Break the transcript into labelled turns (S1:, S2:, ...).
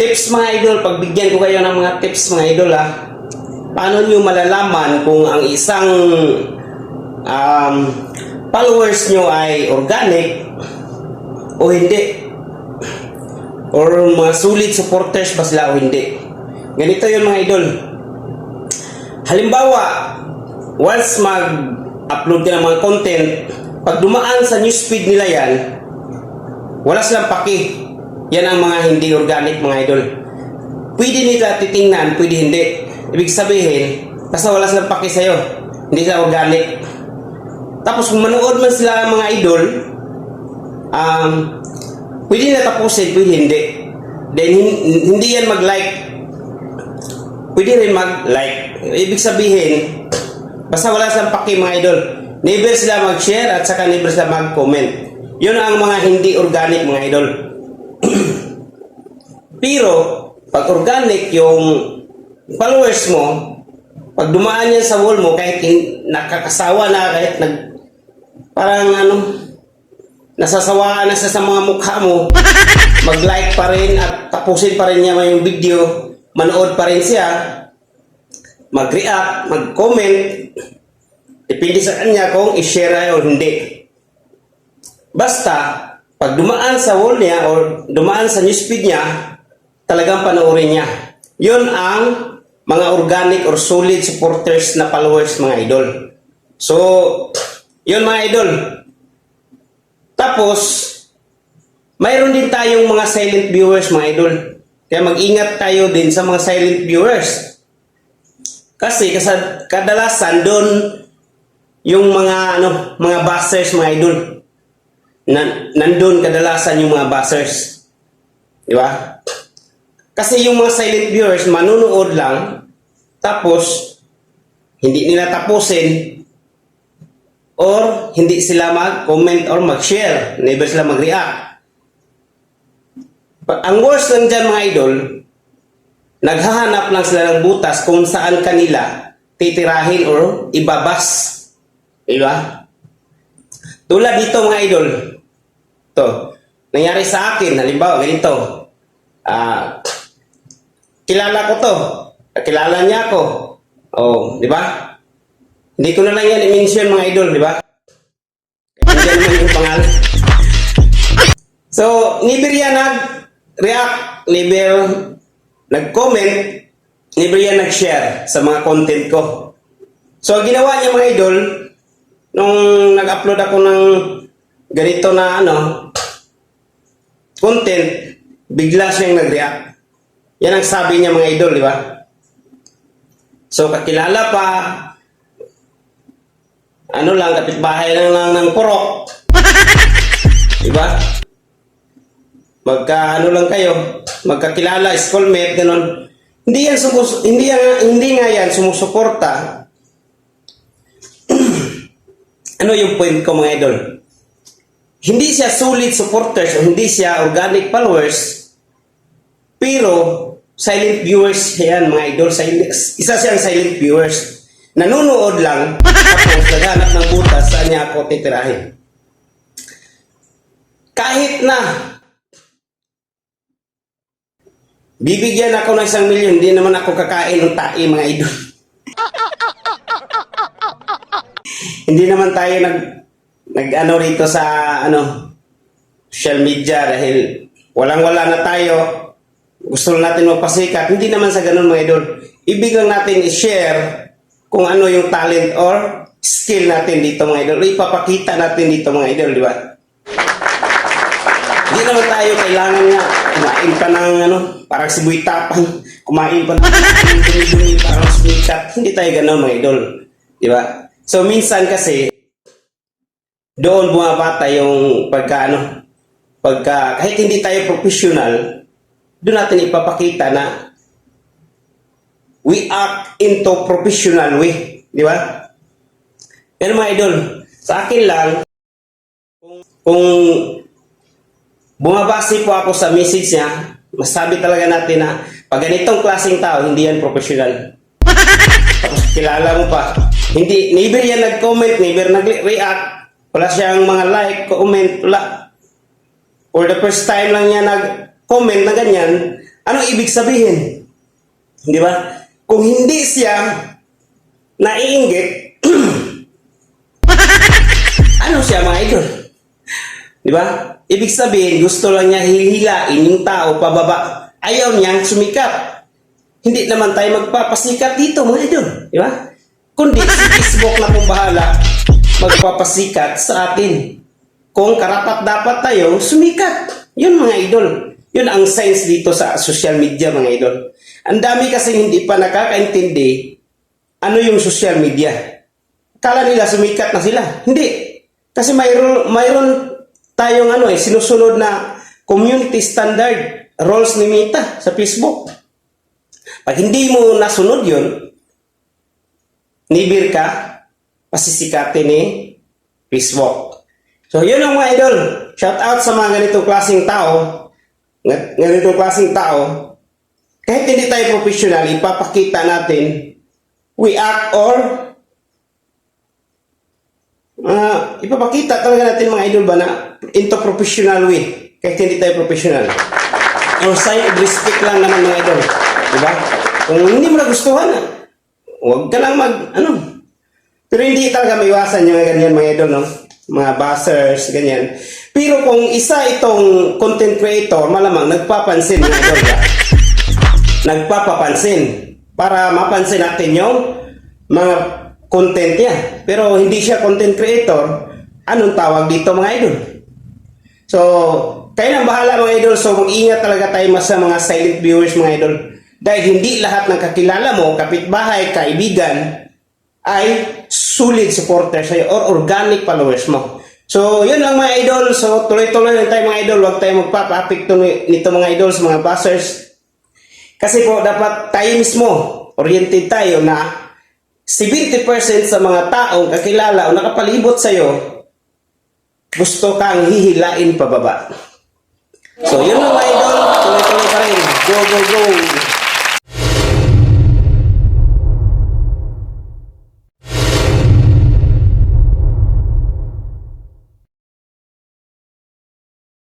S1: Tips mga idol, pagbigyan ko kayo ng mga tips mga idol ha. Paano nyo malalaman kung ang isang followers nyo ay organic o hindi? Or mga sulit supporters ba sila o hindi? Ganito yun mga idol. Halimbawa, once mag-upload ka ng mga content, pag dumaan sa newsfeed nila yan, wala silang paki. Yan ang mga hindi organic mga idol. Pwede nila titingnan, pwede hindi. Ibig sabihin, basta wala silang paki sa'yo, hindi sila organic. Tapos kung manood man sila mga idol, pwede nila tapusin, pwede hindi. Then hindi yan mag-like. Pwede rin mag-like. Ibig sabihin, basta wala silang paki mga idol, never sila mag-share at saka never sila mag-comment. Yun ang mga hindi organic mga idol. Pero pag organic yung followers mo, pag dumaan yan sa wall mo, kahit nakakasawa na, kahit parang nasasawaan na sa mga mukha mo, mag-like pa rin at tapusin pa rin niya yung video, manood pa rin siya, mag-react, mag-comment, depende sa kanya kung i-share o hindi. Basta pag dumaan sa wall niya o dumaan sa newsfeed niya, talagang panoorin niya. Yun ang mga organic or solid supporters na followers mga idol. So, yun mga idol. Tapos, mayroon din tayong mga silent viewers mga idol. Kaya mag-ingat tayo din sa mga silent viewers. Kasi kadalasan doon yung mga bashers mga idol. Nandun kadalasan yung mga buzzers. Di ba? Kasi yung mga silent viewers, manunood lang, tapos, hindi nila tapusin, or hindi sila mag-comment or mag-share, never sila mag-react. Ang worst lang dyan mga idol, naghahanap lang sila ng butas kung saan kanila titirahin or ibabas. Di ba? Tulad dito mga idol, to, nangyari sa akin, halimbawa, ganito, kilala ko to, kilala niya ako, di ba? Hindi ko na lang yan i-mention mga idol, di ba? Hindi naman yung pangalan. So, never yan nag-react, never nag-comment, never yan nag-share sa mga content ko. So, ginawa niya mga idol, nung nag-upload ako ng ganito na content, bigla siyang nag-react. Yan ang sabi niya mga idol, di ba? So, kakilala pa, kapitbahay lang ng purok. Di ba? Lang kayo, magkakilala, schoolmate, ganun. Hindi nga yan sumusuporta. Ano yung point ko mga idol? Hindi siya solid supporters o hindi siya organic followers, pero silent viewers yan mga idol. Isa siyang silent viewers. Nanonood lang, tapos naghanap ng butas saan niya ako titirahin. Kahit na bibigyan ako ng 1,000,000, hindi naman ako kakain ng tae mga idol. Hindi naman tayo nag rito sa social media dahil walang-wala na tayo. Gusto natin magpasikat. Hindi naman sa ganun mga idol. Ibig lang natin i-share kung ano yung talent or skill natin dito mga idol. Ipapakita natin dito mga idol, di ba? Hindi naman tayo kailangan nga kumain pa ng parang sibuy tapang. Kumain pa ng dumi-dumi parang sumikat. Hindi tayo ganun mga idol. Di ba? So, minsan kasi, doon bumabata yung kahit hindi tayo professional, doon natin ipapakita na we act into professional way. Di ba? Pero mga idol, sa akin lang, kung bumabase po ako sa message niya, masabi talaga natin na pag ganitong klaseng tao, hindi yan professional. Tapos kilala mo pa. Hindi, never yan nag-comment, never nag-react. Wala siyang mga like, comment, wala. For the first time lang niya nag-comment na ganyan, Anong ibig sabihin? Di ba? Kung hindi siya naiinggit, ano siya mga idol? Di ba? Ibig sabihin, gusto lang niya hihilain yung tao pababa. Ayaw niyang sumikat. Hindi naman tayo magpapasikat dito mga idol. Di ba? Kundi si Facebook na kung bahala magpapasikat sa atin. Kung karapat dapat tayo sumikat. Yun mga idol. Yun ang sense dito sa social media mga idol. Ang dami kasi hindi pa nakakaintindi ano yung social media. Kala nila sumikat na sila. Hindi. Kasi mayroon tayong sinusunod na community standard rules ni Meta sa Facebook. Pag hindi mo nasunod yun, nibir ka, pasisikatin ni Facebook. So, yun ang mga idol. Shout out sa mga ganitong klaseng tao. Ganitong klaseng tao. Kahit hindi tayo professional, ipapakita natin, we act or ipapakita talaga natin mga idol ba na into professional way. Kahit hindi tayo professional. Or sign of respect lang naman mga idol. Diba? Kung hindi mo nagustuhan, huwag ka lang Pero hindi talaga maiwasan yung ganyan mga idol, no? Mga buzzers, ganyan. Pero kung isa itong content creator, malamang nagpapansin mga idol. Nagpapapansin. Para mapansin natin yung mga content niya. Pero hindi siya content creator, anong tawag dito mga idol? So, kayo nang bahala mga idol. So, mag-ingat talaga tayo sa mga silent viewers mga idol. Dahil hindi lahat ng kakilala mo, kapitbahay, kaibigan, ay solid supporter sa'yo or organic followers mo. So, yun lang mga idol. So, tuloy-tuloy lang tayo mga idol. Huwag tayo magpapa-apekto nito mga idol sa mga buzzers. Kasi po, dapat tayo mismo, oriented tayo na 70% sa mga taong kakilala o nakapalibot sa'yo, gusto kang hihilain pababa. So, yun lang mga idol. Tuloy-tuloy pa rin. Go, go, go!